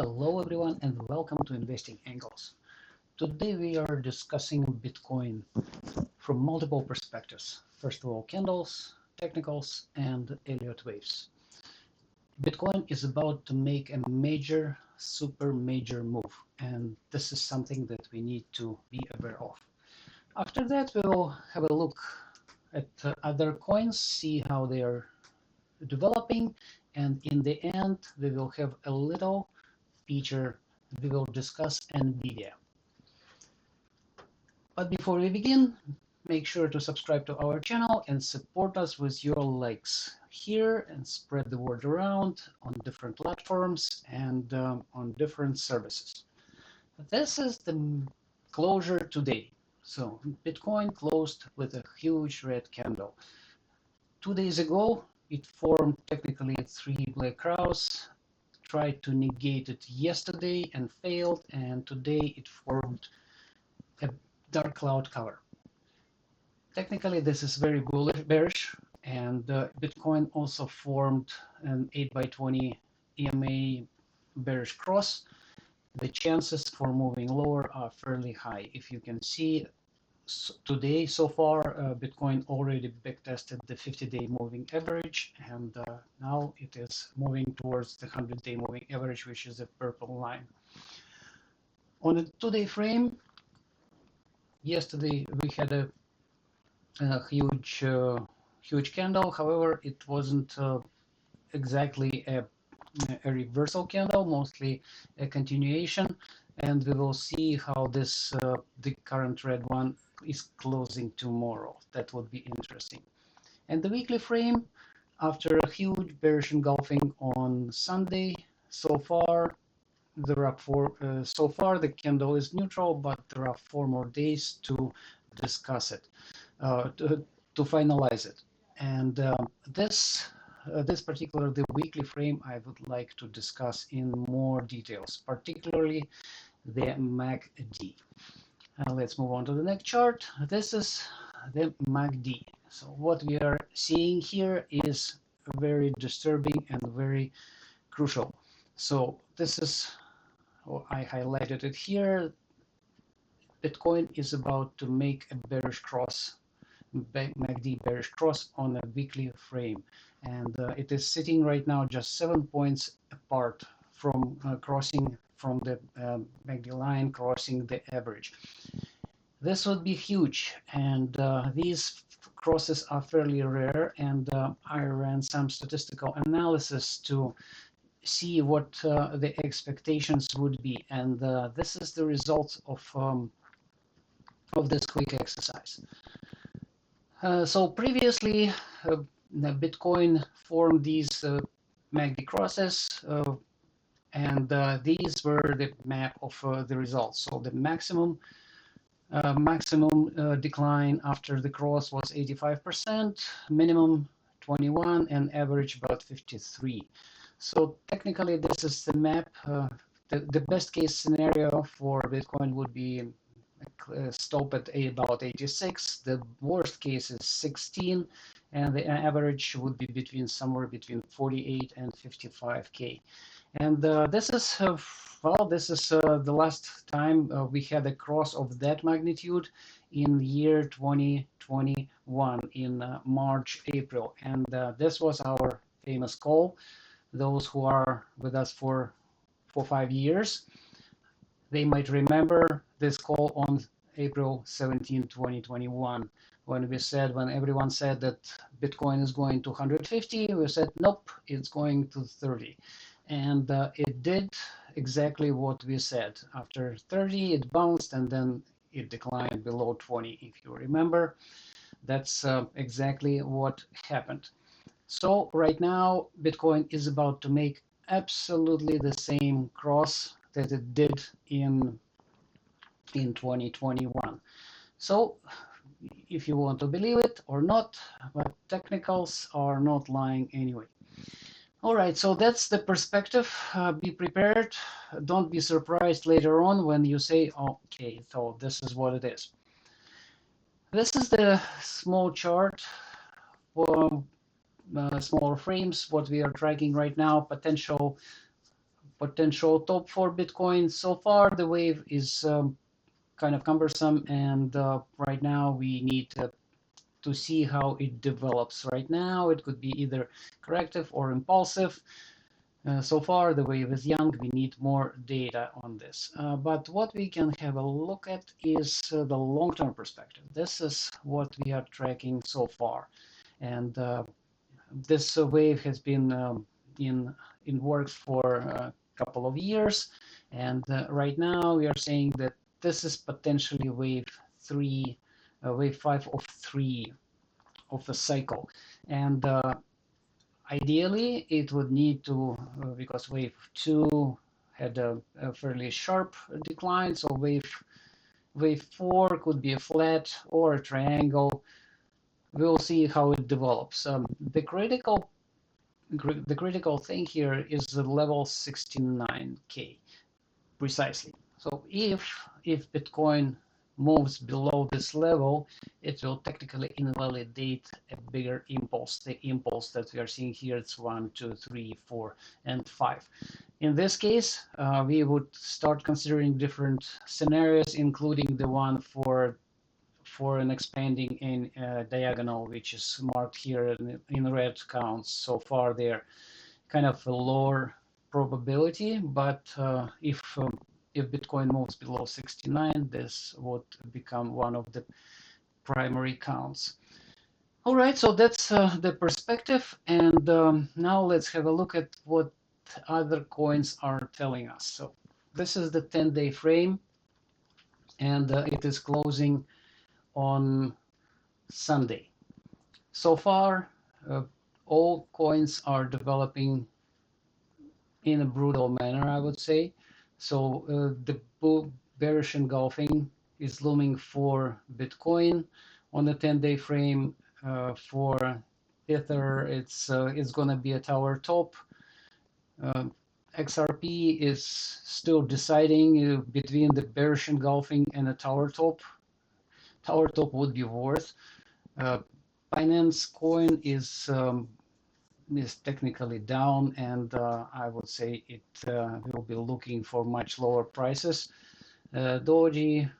Hello everyone and welcome to Investing Angles. Today we are discussing Bitcoin from multiple perspectives. First of all, candles, technicals, and Elliott waves. Bitcoin is about to make a major, super major move, and this is something that we need to be aware of. After that, we will have a look at other coins, see how they are developing, and in the end, we will have a little feature. We will discuss Nvidia. But before we begin, make sure to subscribe to our channel and support us with your likes here and spread the word around on different platforms and on different services. This is the closure today. So Bitcoin closed with a huge red candle. 2 days ago, it formed technically 3 black crows, tried to negate it yesterday and failed, and today it formed a dark cloud cover. Technically, this is very bearish, and Bitcoin also formed an 8x20 EMA bearish cross. The chances for moving lower are fairly high. If you can see today so far, Bitcoin already backtested the 50-day moving average, and now it is moving towards the 100-day moving average, which is a purple line. On a 2-day frame, yesterday we had a huge candle. However, it wasn't exactly a reversal candle, mostly a continuation, and we will see how this the current red one is closing tomorrow. That would be interesting. And the weekly frame, after a huge bearish engulfing on Sunday, so far the candle is neutral, but there are 4 more days to discuss it, to finalize it. And this particular, the weekly frame, I would like to discuss in more details, particularly the MACD. Let's move on to the next chart. This is the MACD. So what we are seeing here is very disturbing and very crucial. So this is, I highlighted it here. Bitcoin is about to make a bearish cross, MACD bearish cross on a weekly frame, and it is sitting right now just 7 points apart from crossing from the MACD line, crossing the average. This would be huge, and these crosses are fairly rare, and I ran some statistical analysis to see what the expectations would be, and this is the result of this quick exercise. So previously, Bitcoin formed these MACD crosses, and these were the map of the results. So the maximum decline after the cross was 85%, minimum 21, and average about 53. So technically, this is the map. The best case scenario for Bitcoin would be stop at about 86. The worst case is 16, and the average would be somewhere between 48 and 55K. And this is the last time we had a cross of that magnitude in the year 2021 in March, April, and this was our famous call. Those who are with us for 5 years, they might remember this call on April 17, 2021, when everyone said that Bitcoin is going to 150, we said, nope, it's going to 30. And it did exactly what we said. After 30, it bounced, and then it declined below 20. If you remember, that's exactly what happened. So right now, Bitcoin is about to make absolutely the same cross that it did in 2021. So if you want to believe it or not, but technicals are not lying anyway. All right, so that's the perspective. Be prepared. Don't be surprised later on when you say, okay, so this is what it is. This is the small chart for smaller frames, what we are tracking right now, potential potential top for Bitcoin. So far, the wave is kind of cumbersome, and right now we need to see how it develops. Right now, it could be either corrective or impulsive. So far, the wave is young. We need more data on this. But what we can have a look at is the long-term perspective. This is what we are tracking so far. And this wave has been in works for a couple of years. And right now, we are saying that this is potentially wave 3, wave 5 of 3 of the cycle. And ideally, it would need to, because wave 2 had a fairly sharp decline, so wave 4 could be a flat or a triangle. We'll see how it develops. The critical thing here is the level 69K precisely. So if Bitcoin moves below this level, it will technically invalidate a bigger impulse. The impulse that we are seeing here, it's 1, 2, 3, 4, and 5. In this case, we would start considering different scenarios, including the one for an expanding in diagonal, which is marked here in red counts. So far, they're kind of a lower probability, but if Bitcoin moves below 69, this would become one of the primary counts. All right, so that's the perspective, and now let's have a look at what other coins are telling us. So this is the 10-day frame, and it is closing on Sunday. So far, all coins are developing in a brutal manner, I would say. So the bearish engulfing is looming for Bitcoin on the 10-day frame. For Ether, it's going to be a tower top. XRP is still deciding between the bearish engulfing and a tower top. Tower top would be worth. Binance coin is technically down, and I would say it will be looking for much lower prices. Doji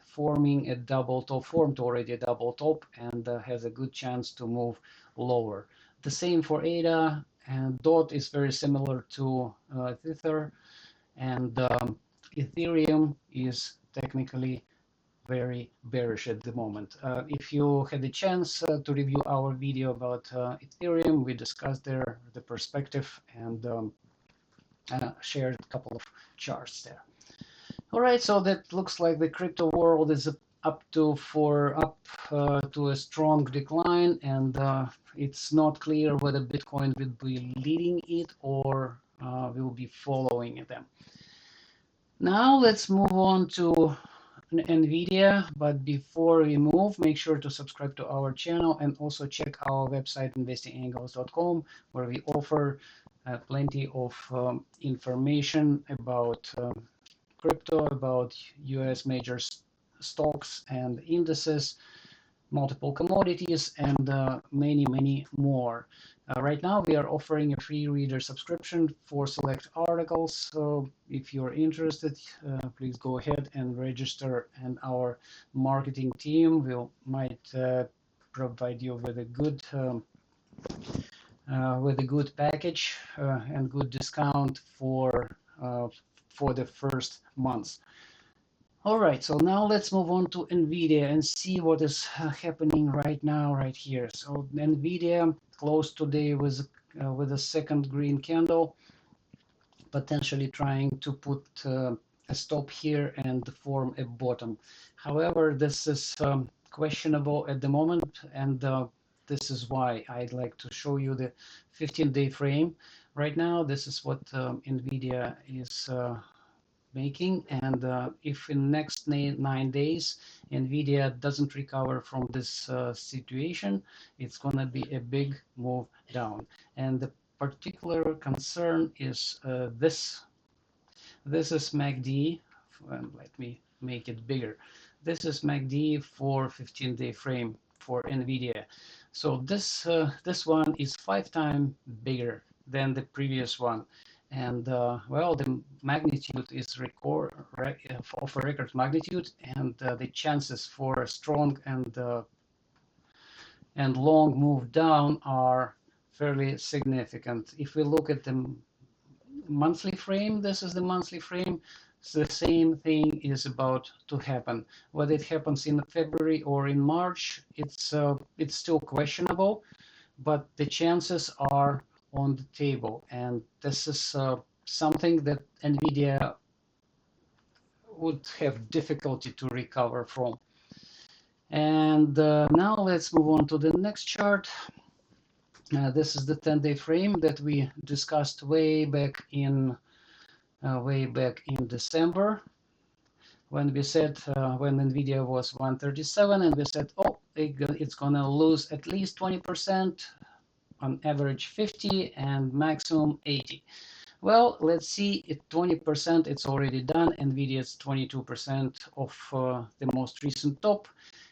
forming a double top, formed already a double top, and has a good chance to move lower. The same for ADA, and DOT is very similar to Ether, and Ethereum is technically very bearish at the moment. If you had the chance to review our video about Ethereum, we discussed there the perspective and shared a couple of charts there. All right, so that looks like the crypto world is up to a strong decline, and it's not clear whether Bitcoin will be leading it or will be following them. Now let's move on to Nvidia, but before we move, make sure to subscribe to our channel and also check our website investingangles.com, where we offer plenty of information about crypto, about US major stocks and indices, multiple commodities, and many more. Right now, we are offering a free reader subscription for select articles. So if you're interested, please go ahead and register, and our marketing team might provide you with a good package and good discount for the first months. All right, so now let's move on to Nvidia and see what is happening right now, right here. So Nvidia closed today with a second green candle, potentially trying to put a stop here and form a bottom. However, this is questionable at the moment, and this is why I'd like to show you the 15-day frame. Right now, this is what Nvidia is making, and if in next 9 days Nvidia doesn't recover from this situation, it's going to be a big move down. And the particular concern is this is MACD, and let me make it bigger. This is MACD for 15-day frame for Nvidia. So this one is 5 times bigger than the previous one, and well, the magnitude is of a record magnitude, and the chances for a strong and long move down are fairly significant. If we look at the monthly frame, this is the monthly frame, so the same thing is about to happen. Whether it happens in February or in March, it's still questionable, but the chances are on the table, and this is something that Nvidia would have difficulty to recover from. And now let's move on to the next chart. This is the 10-day frame that we discussed way back in December, when we said when Nvidia was 137, and we said, oh, it's gonna lose at least 20%, on average 50, and maximum 80. Well, let's see, at 20% it's already done. Nvidia is 22% of the most recent top,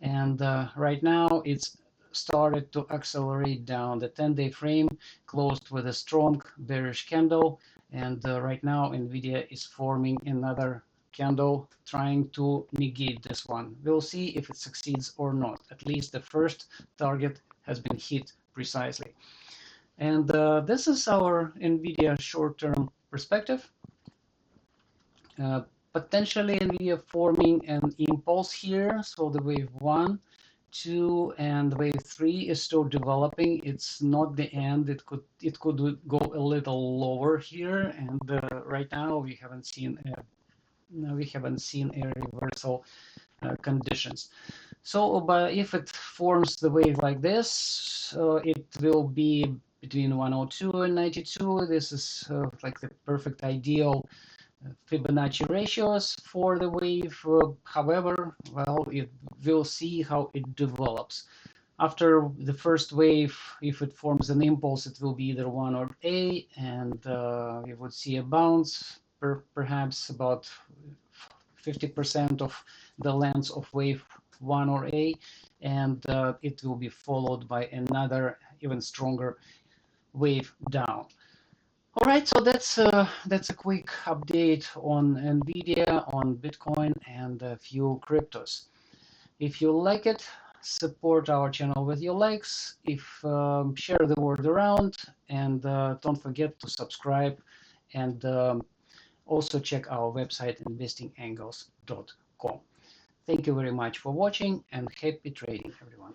and right now it's started to accelerate down. The 10-day frame closed with a strong bearish candle, and right now Nvidia is forming another candle trying to negate this one. We'll see if it succeeds or not. At least the first target has been hit precisely. And this is our Nvidia short-term perspective. Potentially Nvidia forming an impulse here. So the wave 1, 2, and wave 3 is still developing. It's not the end. It could go a little lower here, and right now we haven't seen a reversal conditions. So, but if it forms the wave like this, it will be between 102 and 92. This is like the perfect ideal Fibonacci ratios for the wave. However, well, we'll see how it develops. After the first wave, if it forms an impulse, it will be either 1 or A, and we would see a bounce, perhaps about 50% of the length of wave 1 or A, and it will be followed by another even stronger wave down. All right, so that's a quick update on Nvidia, on Bitcoin, and a few cryptos. If you like it, support our channel with your likes. If share the word around, and don't forget to subscribe, and also check our website investingangles.com. Thank you very much for watching, and happy trading, everyone.